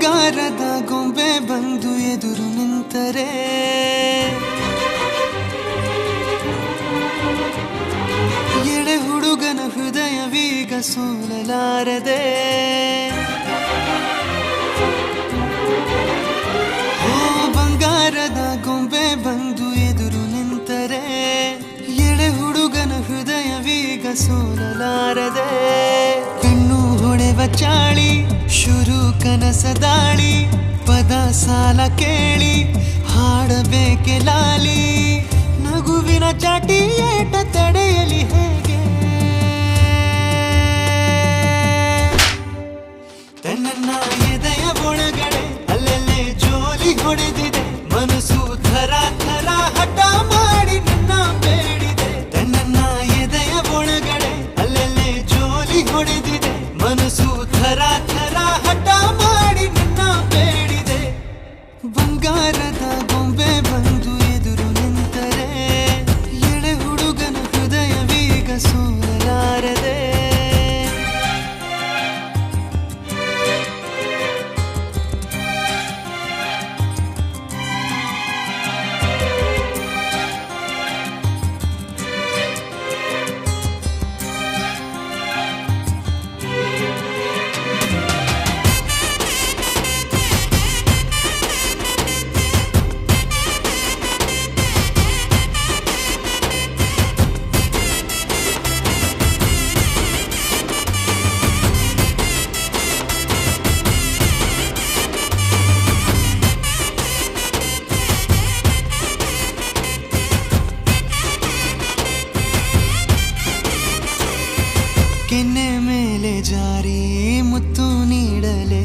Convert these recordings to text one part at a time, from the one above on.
ಬಂಗಾರದ ಗೊಂಬೆ ಬಂದು ಎದುರು ನಿಂತರೆ ಎಳೆ ಹುಡುಗನ ಹೃದಯವೀಗ ಸೋಲಲಾರದೆ ಬಂಗಾರದ ಗೊಂಬೆ ಬಂದು ಎದುರು ನಿಂತರೆ ಎಳೆ ಹುಡುಗನ ಹೃದಯವೀಗ ಸೋಲಲಾರದೆ ಕಣ್ಣು ಹೊಳೆವ ಚಾಳಿ ಶುರು ಕನಸ ದಾಳಿ ಪದ ಸಾಲ ಕೇಳಿ ಹಾಡಬೇಕೆ ಲಾಲಿ ನಗುವಿನ ಚಾಟಿ ಏಟ ತಡೆಯಲಿ ಹೇಗೆ ತನ್ನ ಎದೆಯ ಒಳಗಡೆ ಅಲ್ಲೆಲ್ಲೇ ಜೋಲಿ ಹೊಡೆದಿದೆ ಮನಸ್ಸು ಥರ ಥರ ಹಠ ಮಾಡಿ ನನ್ನ ಬೇಡಿದೆ ತನ್ನ ಎದೆಯ ಒಳಗಡೆ ಅಲ್ಲೆಲ್ಲೇ ಜೋಲಿ ಹೊಡೆದಿದೆ ಮನಸ್ಸು ಥರ ಥರ ಹಠ ಮಾಡಿ ನನ್ನ ಬೇಡಿದೆ ಬಂಗಾರದ ಗೊಂಬೆ ಬಂದು ಎದುರು ನಿಂತರೆ ಎಳೆ ಹುಡುಗನ ಹೃದಯವೀಗ ಸೋಲಲಾರದೆ ಕೆನ್ನೆ ಮೇಲೆ ಜಾರಿ ಮುತ್ತು ನೀಡಲೆ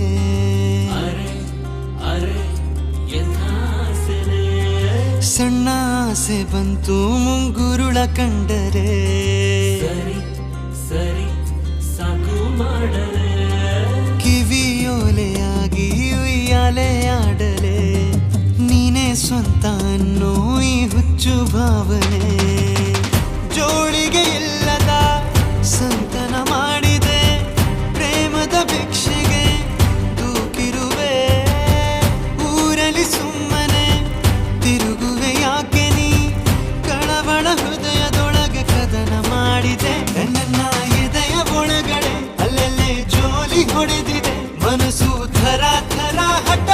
ಸಣ್ಣ ಆಸೆ ಬಂತು ಮುಂಗುರುಳ ಕಂಡರೆ ಕಿವಿಯೋಲೆಯಾಗಿ ಉಯ್ಯಾಲೆ ಆಡಲೆ ನೀನೇ ಸ್ವಂತ ಅನ್ನೋ ಈ ಹುಚ್ಚು ಭಾವನೆ ಜೋಳಿಗೆ ಇಲ್ಲದ ಸಂತನ ಮಾಡಿದೆ ಪ್ರೇಮದ ಭಿಕ್ಷೆಗೆ ದೂಕಿರುವೆ ಊರಲ್ಲಿ ಸುಮ್ಮನೆ ತಿರುಗುವೆ ಯಾಕೆ ನೀ ಕಳವಳ ಹೃದಯದೊಳಗೆ ಕದನ ಮಾಡಿದೆ ನನ್ನ ಎದೆಯ ಒಳಗಡೆ ಅಲ್ಲೆಲ್ಲೇ ಜೋಲಿ ಹೊಡೆದಿದೆ ಮನಸ್ಸು ಥರ ಥರ ಹಠ